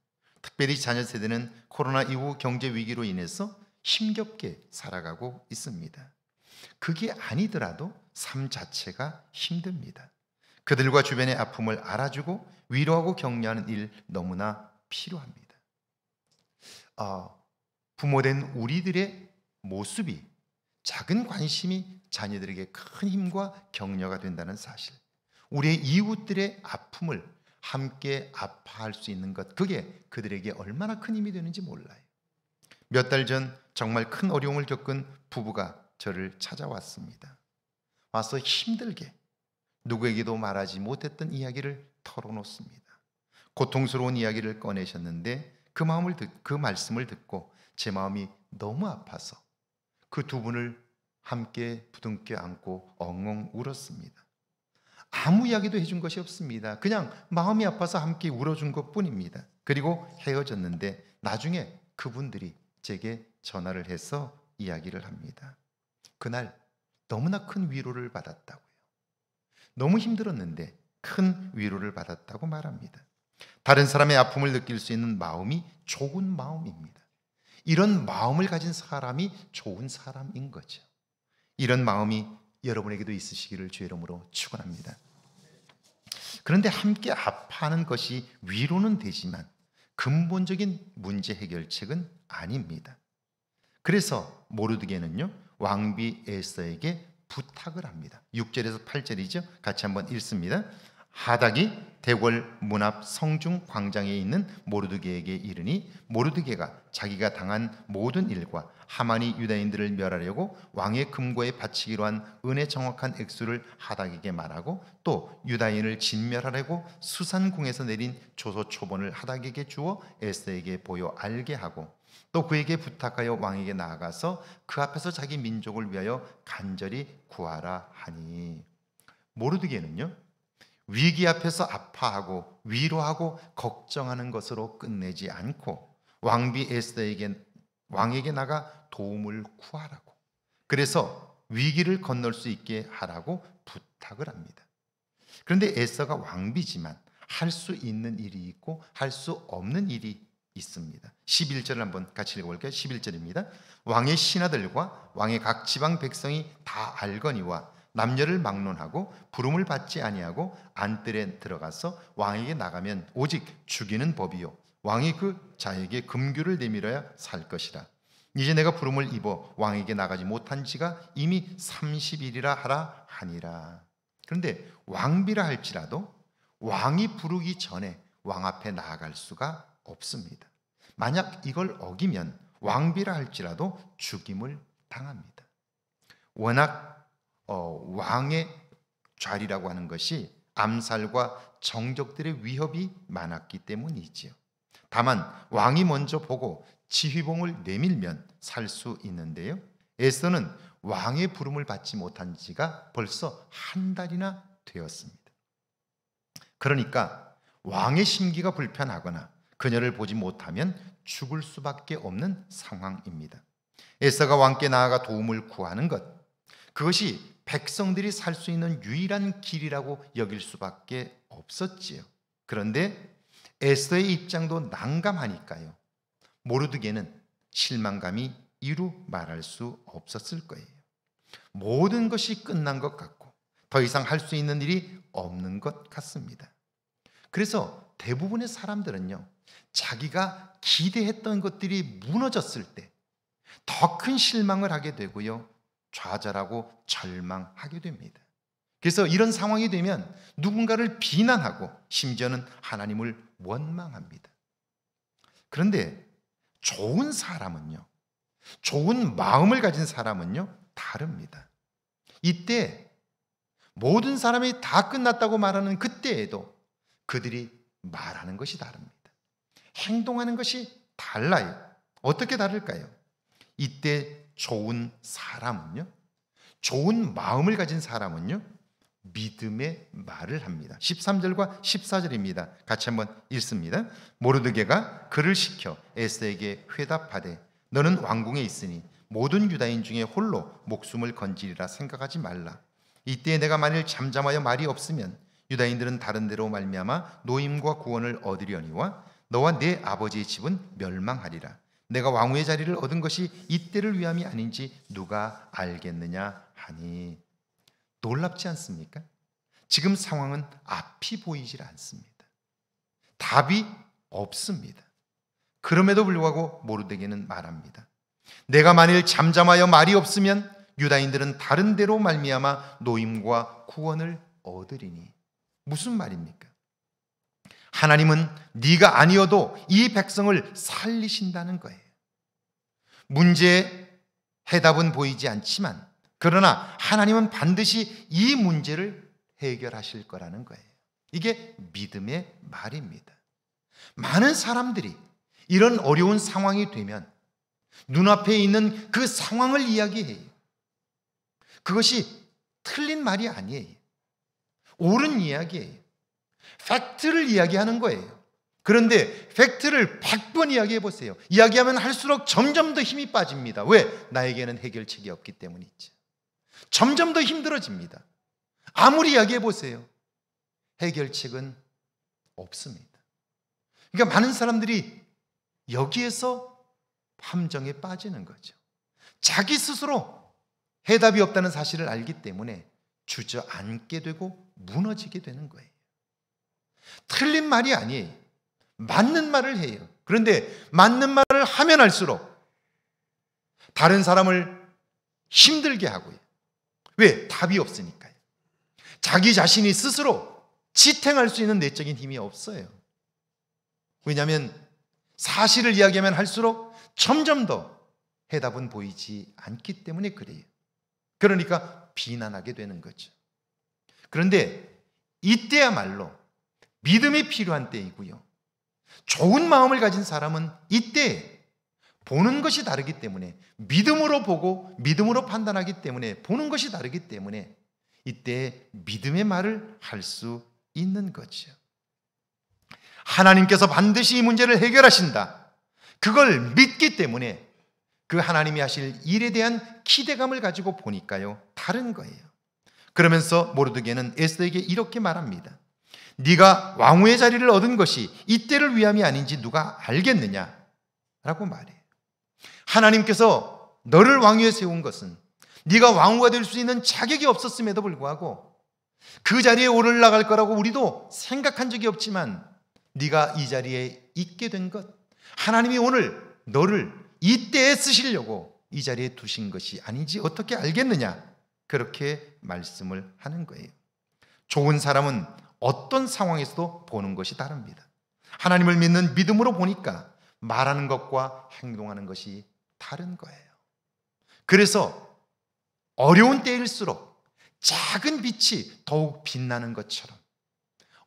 특별히 자녀 세대는 코로나 이후 경제 위기로 인해서 힘겹게 살아가고 있습니다. 그게 아니더라도 삶 자체가 힘듭니다. 그들과 주변의 아픔을 알아주고 위로하고 격려하는 일 너무나 필요합니다. 부모된 우리들의 모습이, 작은 관심이 자녀들에게 큰 힘과 격려가 된다는 사실, 우리의 이웃들의 아픔을 함께 아파할 수 있는 것, 그게 그들에게 얼마나 큰 힘이 되는지 몰라요. 몇 달 전 정말 큰 어려움을 겪은 부부가 저를 찾아왔습니다. 와서 힘들게 누구에게도 말하지 못했던 이야기를 털어놓습니다. 고통스러운 이야기를 꺼내셨는데 그 말씀을 듣고 제 마음이 너무 아파서 그 두 분을 함께 부둥켜 안고 엉엉 울었습니다. 아무 이야기도 해준 것이 없습니다. 그냥 마음이 아파서 함께 울어준 것뿐입니다. 그리고 헤어졌는데 나중에 그분들이 제게 전화를 해서 이야기를 합니다. 그날 너무나 큰 위로를 받았다고요. 너무 힘들었는데 큰 위로를 받았다고 말합니다. 다른 사람의 아픔을 느낄 수 있는 마음이 좋은 마음입니다. 이런 마음을 가진 사람이 좋은 사람인 거죠. 이런 마음이 여러분에게도 있으시기를 주의 이름으로 축원합니다. 그런데 함께 아파하는 것이 위로는 되지만 근본적인 문제 해결책은 아닙니다. 그래서 모르드게는요, 왕비 에스더에게 부탁을 합니다. 6절에서 8절이죠. 같이 한번 읽습니다. 하닥이 대궐 문 앞 성중 광장에 있는 모르드게에게 이르니 모르드게가 자기가 당한 모든 일과 하만이 유다인들을 멸하려고 왕의 금고에 바치기로 한 은의 정확한 액수를 하닥에게 말하고 또 유다인을 진멸하려고 수산궁에서 내린 조서 초본을 하닥에게 주어 에스더에게 보여 알게 하고 또 그에게 부탁하여 왕에게 나아가서 그 앞에서 자기 민족을 위하여 간절히 구하라 하니, 모르드게는요, 위기 앞에서 아파하고 위로하고 걱정하는 것으로 끝내지 않고 왕비 왕에게 나가 도움을 구하라고, 그래서 위기를 건널 수 있게 하라고 부탁을 합니다. 그런데 에스더가 왕비지만 할 수 있는 일이 있고 할 수 없는 일이 있습니다. 11절을 한번 같이 읽어볼게요. 11절입니다. 왕의 신하들과 왕의 각 지방 백성이 다 알거니와 남녀를 막론하고 부름을 받지 아니하고 안뜰에 들어가서 왕에게 나가면 오직 죽이는 법이요 왕이 그 자에게 금규를 내밀어야 살 것이라. 이제 내가 부름을 입어 왕에게 나가지 못한 지가 이미 30일이라 하라 하니라. 그런데 왕비라 할지라도 왕이 부르기 전에 왕 앞에 나아갈 수가 없습니다. 만약 이걸 어기면 왕비라 할지라도 죽임을 당합니다. 워낙 왕의 자리라고 하는 것이 암살과 정적들의 위협이 많았기 때문이지요. 다만 왕이 먼저 보고 지휘봉을 내밀면 살 수 있는데요, 에스더는 왕의 부름을 받지 못한 지가 벌써 한 달이나 되었습니다. 그러니까 왕의 심기가 불편하거나 그녀를 보지 못하면 죽을 수밖에 없는 상황입니다. 에스더가 왕께 나아가 도움을 구하는 것, 그것이 백성들이 살 수 있는 유일한 길이라고 여길 수밖에 없었지요. 그런데 에스더의 입장도 난감하니까요, 모르드게는 실망감이 이루 말할 수 없었을 거예요. 모든 것이 끝난 것 같고 더 이상 할 수 있는 일이 없는 것 같습니다. 그래서 대부분의 사람들은요, 자기가 기대했던 것들이 무너졌을 때 더 큰 실망을 하게 되고요, 좌절하고 절망하게 됩니다. 그래서 이런 상황이 되면 누군가를 비난하고 심지어는 하나님을 원망합니다. 그런데 좋은 사람은요, 좋은 마음을 가진 사람은요 다릅니다. 이때 모든 사람이 다 끝났다고 말하는 그때에도 그들이 말하는 것이 다릅니다. 행동하는 것이 달라요. 어떻게 다를까요? 이때 좋은 사람은요, 좋은 마음을 가진 사람은요, 믿음의 말을 합니다. 13절과 14절입니다. 같이 한번 읽습니다. 모르드게가 그를 시켜 에스더에게 회답하되 너는 왕궁에 있으니 모든 유다인 중에 홀로 목숨을 건지리라 생각하지 말라. 이때 내가 만일 잠잠하여 말이 없으면 유다인들은 다른 데로 말미암아 노임과 구원을 얻으려니와 너와 내 아버지의 집은 멸망하리라. 내가 왕후의 자리를 얻은 것이 이때를 위함이 아닌지 누가 알겠느냐 하니. 놀랍지 않습니까? 지금 상황은 앞이 보이질 않습니다. 답이 없습니다. 그럼에도 불구하고 모르드게는 말합니다. 내가 만일 잠잠하여 말이 없으면 유다인들은 다른 데로 말미암아 노임과 구원을 얻으리니. 무슨 말입니까? 하나님은 네가 아니어도 이 백성을 살리신다는 거예요. 문제의 해답은 보이지 않지만 그러나 하나님은 반드시 이 문제를 해결하실 거라는 거예요. 이게 믿음의 말입니다. 많은 사람들이 이런 어려운 상황이 되면 눈앞에 있는 그 상황을 이야기해요. 그것이 틀린 말이 아니에요. 옳은 이야기예요. 팩트를 이야기하는 거예요. 그런데 팩트를 100번 이야기해 보세요. 이야기하면 할수록 점점 더 힘이 빠집니다. 왜? 나에게는 해결책이 없기 때문이죠. 점점 더 힘들어집니다. 아무리 이야기해 보세요. 해결책은 없습니다. 그러니까 많은 사람들이 여기에서 함정에 빠지는 거죠. 자기 스스로 해답이 없다는 사실을 알기 때문에 주저앉게 되고 무너지게 되는 거예요. 틀린 말이 아니에요. 맞는 말을 해요. 그런데 맞는 말을 하면 할수록 다른 사람을 힘들게 하고요. 왜? 답이 없으니까요. 자기 자신이 스스로 지탱할 수 있는 내적인 힘이 없어요. 왜냐하면 사실을 이야기하면 할수록 점점 더 해답은 보이지 않기 때문에 그래요. 그러니까 비난하게 되는 거죠. 그런데 이때야말로 믿음이 필요한 때이고요. 좋은 마음을 가진 사람은 이때 보는 것이 다르기 때문에, 믿음으로 보고 믿음으로 판단하기 때문에, 보는 것이 다르기 때문에 이때 믿음의 말을 할 수 있는 거죠. 하나님께서 반드시 이 문제를 해결하신다. 그걸 믿기 때문에 그 하나님이 하실 일에 대한 기대감을 가지고 보니까요, 다른 거예요. 그러면서 모르드게는 에스더에게 이렇게 말합니다. 네가 왕후의 자리를 얻은 것이 이때를 위함이 아닌지 누가 알겠느냐? 라고 말해요. 하나님께서 너를 왕위에 세운 것은 네가 왕후가 될 수 있는 자격이 없었음에도 불구하고 그 자리에 올라갈 거라고 우리도 생각한 적이 없지만 네가 이 자리에 있게 된 것, 하나님이 오늘 너를 이때에 쓰시려고 이 자리에 두신 것이 아닌지 어떻게 알겠느냐? 그렇게 말씀을 하는 거예요. 좋은 사람은 어떤 상황에서도 보는 것이 다릅니다. 하나님을 믿는 믿음으로 보니까 말하는 것과 행동하는 것이 다른 거예요. 그래서 어려운 때일수록 작은 빛이 더욱 빛나는 것처럼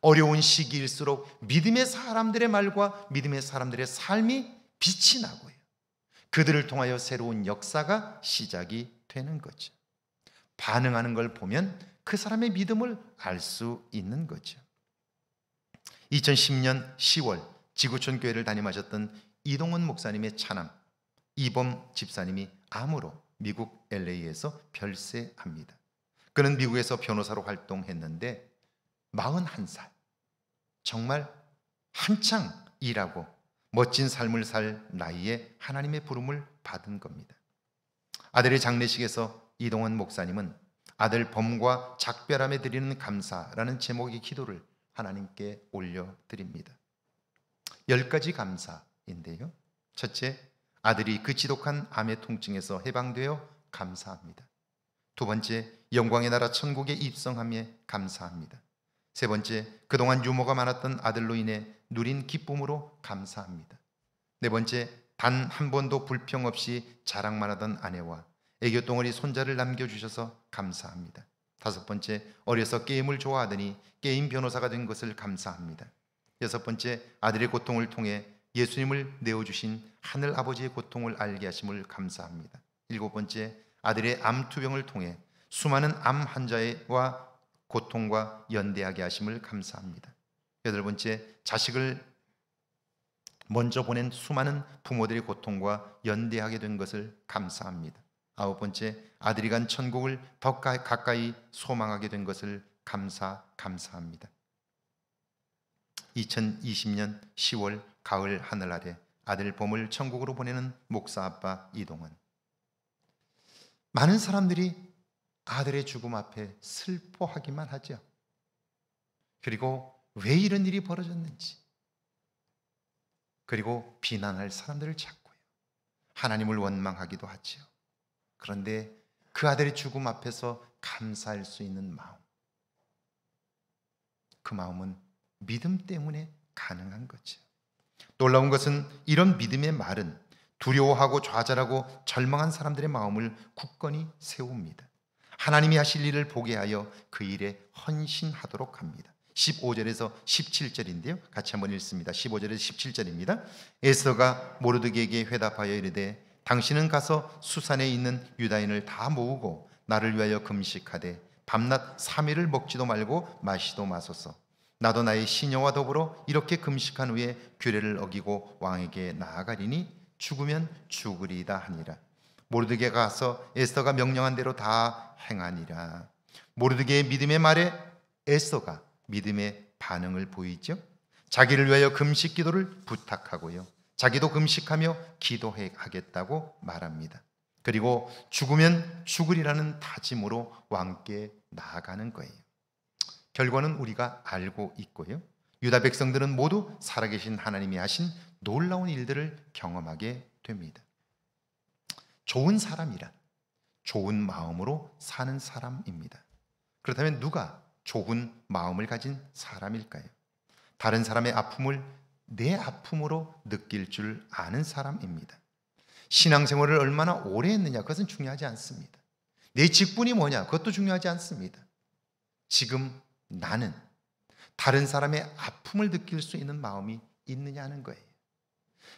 어려운 시기일수록 믿음의 사람들의 말과 믿음의 사람들의 삶이 빛이 나고요. 그들을 통하여 새로운 역사가 시작이 되는 거죠. 반응하는 걸 보면 그 사람의 믿음을 알 수 있는 거죠. 2010년 10월 지구촌 교회를 담임하셨던 이동원 목사님의 차남 이범 집사님이 암으로 미국 LA에서 별세합니다. 그는 미국에서 변호사로 활동했는데 41살, 정말 한창 일하고 멋진 삶을 살 나이에 하나님의 부름을 받은 겁니다. 아들의 장례식에서 이동원 목사님은 아들 범과 작별함에 드리는 감사라는 제목의 기도를 하나님께 올려드립니다. 10가지 감사인데요. 첫째, 아들이 그 지독한 암의 통증에서 해방되어 감사합니다. 두 번째, 영광의 나라 천국에 입성함에 감사합니다. 세 번째, 그동안 유머가 많았던 아들로 인해 누린 기쁨으로 감사합니다. 네 번째, 단 한 번도 불평 없이 자랑만 하던 아내와 애교덩어리 손자를 남겨주셔서 감사합니다. 다섯 번째, 어려서 게임을 좋아하더니 게임 변호사가 된 것을 감사합니다. 여섯 번째, 아들의 고통을 통해 예수님을 내어주신 하늘 아버지의 고통을 알게 하심을 감사합니다. 일곱 번째, 아들의 암투병을 통해 수많은 암 환자와 고통과 연대하게 하심을 감사합니다. 여덟 번째, 자식을 먼저 보낸 수많은 부모들의 고통과 연대하게 된 것을 감사합니다. 아홉 번째, 아들이 간 천국을 더 가까이 소망하게 된 것을 감사합니다. 2020년 10월 가을 하늘 아래 아들 봄을 천국으로 보내는 목사 아빠 이동원. 많은 사람들이 아들의 죽음 앞에 슬퍼하기만 하죠. 그리고 왜 이런 일이 벌어졌는지, 그리고 비난할 사람들을 찾고요. 하나님을 원망하기도 하죠. 그런데 그 아들의 죽음 앞에서 감사할 수 있는 마음, 그 마음은 믿음 때문에 가능한 거죠. 놀라운 것은 이런 믿음의 말은 두려워하고 좌절하고 절망한 사람들의 마음을 굳건히 세웁니다. 하나님이 하실 일을 보게 하여 그 일에 헌신하도록 합니다. 15절에서 17절인데요. 같이 한번 읽습니다. 15절에서 17절입니다. 에스더가 모르드게에게 회답하여 이르되 당신은 가서 수산에 있는 유다인을 다 모으고 나를 위하여 금식하되 밤낮 3일을 먹지도 말고 마시도 마소서. 나도 나의 시녀와 더불어 이렇게 금식한 후에 규례를 어기고 왕에게 나아가리니 죽으면 죽으리이다 하니라. 모르드게가 가서 에스더가 명령한 대로 다 행하니라. 모르드게의 믿음의 말에 에스더가 믿음의 반응을 보이죠. 자기를 위하여 금식 기도를 부탁하고요, 자기도 금식하며 기도하겠다고 말합니다. 그리고 죽으면 죽으리라는 다짐으로 왕께 나아가는 거예요. 결과는 우리가 알고 있고요, 유다 백성들은 모두 살아계신 하나님이 하신 놀라운 일들을 경험하게 됩니다. 좋은 사람이란 좋은 마음으로 사는 사람입니다. 그렇다면 누가 좋은 마음을 가진 사람일까요? 다른 사람의 아픔을 내 아픔으로 느낄 줄 아는 사람입니다. 신앙생활을 얼마나 오래 했느냐, 그것은 중요하지 않습니다. 내 직분이 뭐냐, 그것도 중요하지 않습니다. 지금 나는 다른 사람의 아픔을 느낄 수 있는 마음이 있느냐는 거예요.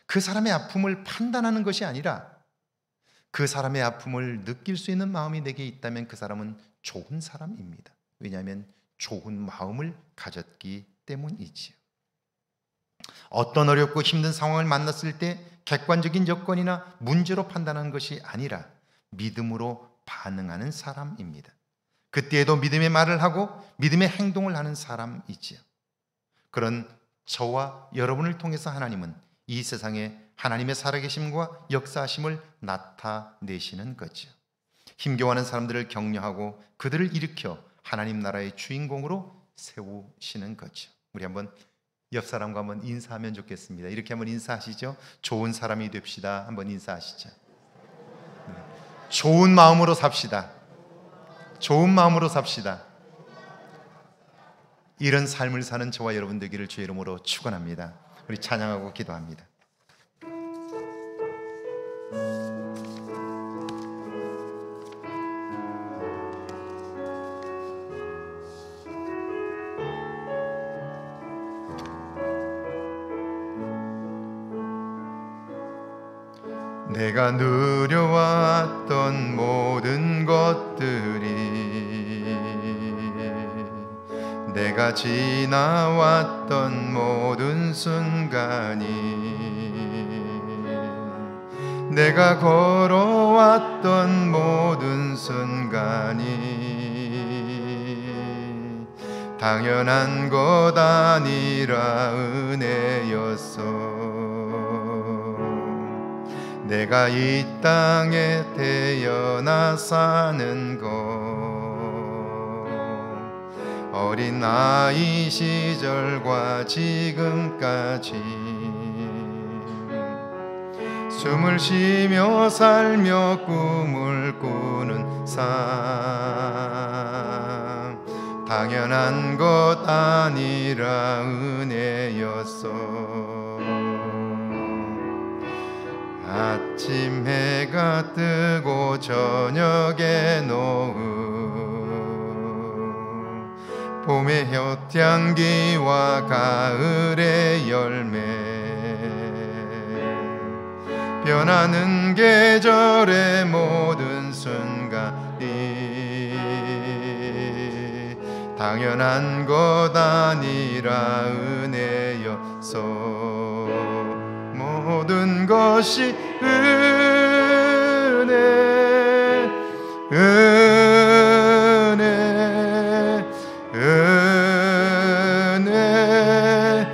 그 사람의 아픔을 판단하는 것이 아니라 그 사람의 아픔을 느낄 수 있는 마음이 내게 있다면 그 사람은 좋은 사람입니다. 왜냐하면 좋은 마음을 가졌기 때문이지요. 어떤 어렵고 힘든 상황을 만났을 때 객관적인 여건이나 문제로 판단하는 것이 아니라 믿음으로 반응하는 사람입니다. 그때에도 믿음의 말을 하고 믿음의 행동을 하는 사람이지요. 그런 저와 여러분을 통해서 하나님은 이 세상에 하나님의 살아계심과 역사하심을 나타내시는 거죠. 힘겨워하는 사람들을 격려하고 그들을 일으켜 하나님 나라의 주인공으로 세우시는 거죠. 우리 한번 옆 사람과 한번 인사하면 좋겠습니다. 이렇게 한번 인사하시죠. 좋은 사람이 됩시다. 한번 인사하시죠. 좋은 마음으로 삽시다. 좋은 마음으로 삽시다. 이런 삶을 사는 저와 여러분 되기를 주의 이름으로 축원합니다. 우리 찬양하고 기도합니다. 내가 누려왔던 모든 것들이, 내가 지나왔던 모든 순간이, 내가 걸어왔던 모든 순간이 당연한 것 아니라 은혜였어. 내가 이 땅에 태어나 사는 것, 어린 아이 시절과 지금까지 숨을 쉬며 살며 꿈을 꾸는 삶, 당연한 것 아니라 은혜였어. 아침 해가 뜨고 저녁에 노을, 봄의 혓향기와 가을의 열매, 변하는 계절의 모든 순간이 당연한 것 아니라 은혜였어. 모든 것이 은혜, 은혜, 은혜,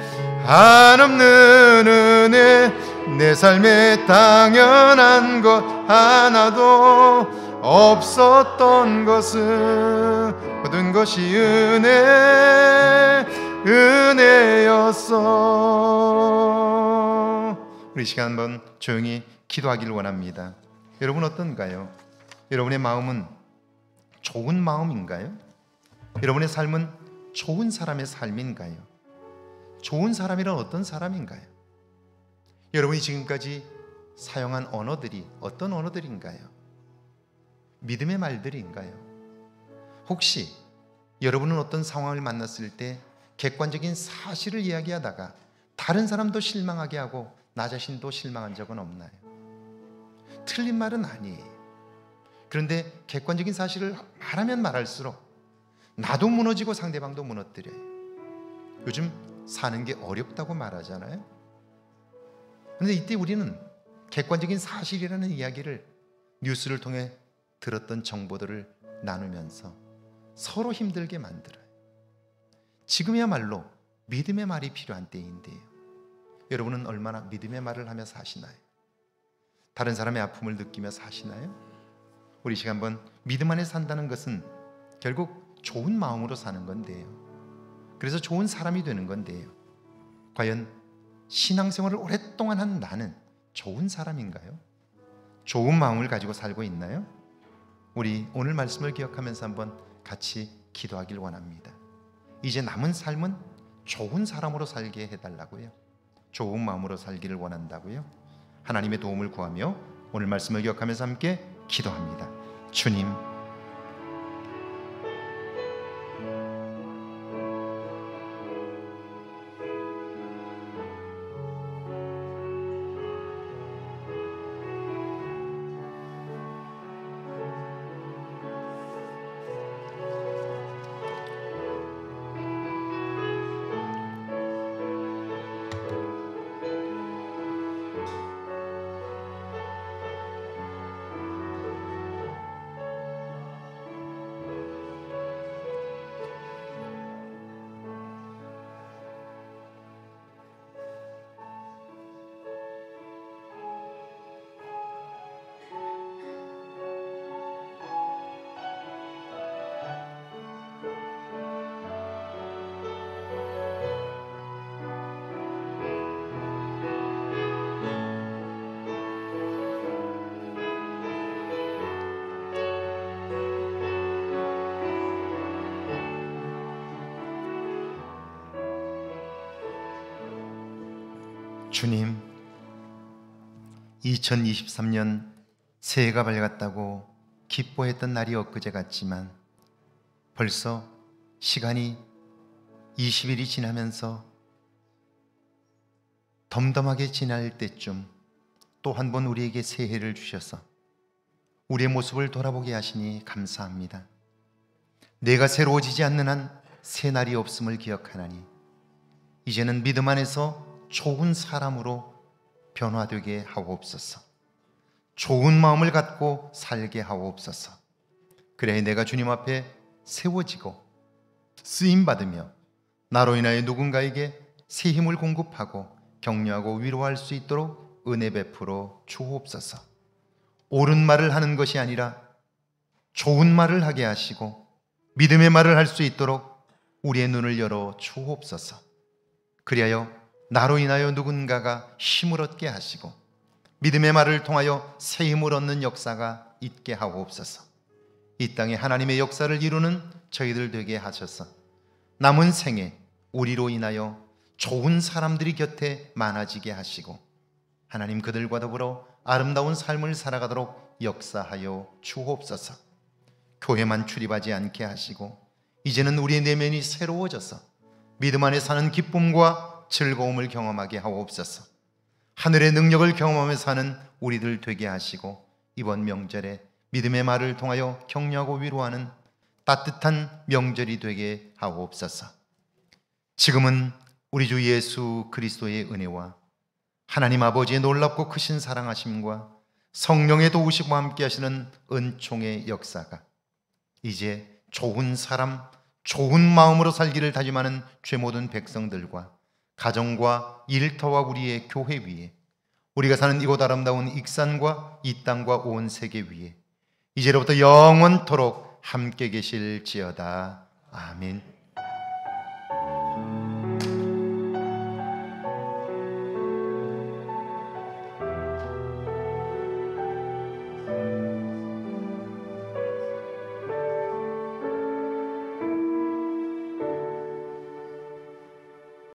한없는 은혜. 내 삶에 당연한 것 하나도 없었던 것은 모든 것이 은혜, 은혜였어. 우리 시간 한번 조용히 기도하기를 원합니다. 여러분 어떤가요? 여러분의 마음은 좋은 마음인가요? 여러분의 삶은 좋은 사람의 삶인가요? 좋은 사람이란 어떤 사람인가요? 여러분이 지금까지 사용한 언어들이 어떤 언어들인가요? 믿음의 말들인가요? 혹시 여러분은 어떤 상황을 만났을 때 객관적인 사실을 이야기하다가 다른 사람도 실망하게 하고 나 자신도 실망한 적은 없나요? 틀린 말은 아니에요. 그런데 객관적인 사실을 말하면 말할수록 나도 무너지고 상대방도 무너뜨려요. 요즘 사는 게 어렵다고 말하잖아요. 그런데 이때 우리는 객관적인 사실이라는 이야기를 뉴스를 통해 들었던 정보들을 나누면서 서로 힘들게 만들어요. 지금이야말로 믿음의 말이 필요한 때인데요. 여러분은 얼마나 믿음의 말을 하며 사시나요? 다른 사람의 아픔을 느끼며 사시나요? 우리 시간 한번 믿음 안에 산다는 것은 결국 좋은 마음으로 사는 건데요. 그래서 좋은 사람이 되는 건데요. 과연 신앙생활을 오랫동안 한 나는 좋은 사람인가요? 좋은 마음을 가지고 살고 있나요? 우리 오늘 말씀을 기억하면서 한번 같이 기도하길 원합니다. 이제 남은 삶은 좋은 사람으로 살게 해달라고요. 좋은 마음으로 살기를 원한다고요. 하나님의 도움을 구하며 오늘 말씀을 기억하면서 함께 기도합니다. 주님, 주님, 2023년 새해가 밝았다고 기뻐했던 날이 엊그제 같지만 벌써 시간이 20일이 지나면서 덤덤하게 지날 때쯤 또 한 번 우리에게 새해를 주셔서 우리의 모습을 돌아보게 하시니 감사합니다. 내가 새로워지지 않는 한 새 날이 없음을 기억하나니 이제는 믿음 안에서 좋은 사람으로 변화되게 하옵소서. 좋은 마음을 갖고 살게 하옵소서. 그래야 내가 주님 앞에 세워지고 쓰임받으며 나로 인하여 누군가에게 새 힘을 공급하고 격려하고 위로할 수 있도록 은혜 베풀어 주옵소서. 옳은 말을 하는 것이 아니라 좋은 말을 하게 하시고 믿음의 말을 할 수 있도록 우리의 눈을 열어 주옵소서. 그리하여 나로 인하여 누군가가 힘을 얻게 하시고 믿음의 말을 통하여 새 힘을 얻는 역사가 있게 하옵소서. 이 땅에 하나님의 역사를 이루는 저희들 되게 하셔서 남은 생에 우리로 인하여 좋은 사람들이 곁에 많아지게 하시고 하나님 그들과 더불어 아름다운 삶을 살아가도록 역사하여 주옵소서. 교회만 출입하지 않게 하시고 이제는 우리의 내면이 새로워져서 믿음 안에 사는 기쁨과 즐거움을 경험하게 하옵소서. 하늘의 능력을 경험하며 사는 우리들 되게 하시고 이번 명절에 믿음의 말을 통하여 격려하고 위로하는 따뜻한 명절이 되게 하옵소서. 지금은 우리 주 예수 그리스도의 은혜와 하나님 아버지의 놀랍고 크신 사랑하심과 성령의 도우시고 함께 하시는 은총의 역사가 이제 좋은 사람, 좋은 마음으로 살기를 다짐하는 죄 모든 백성들과 가정과 일터와 우리의 교회 위에 우리가 사는 이곳 아름다운 익산과 이 땅과 온 세계 위에 이제로부터 영원토록 함께 계실지어다. 아멘.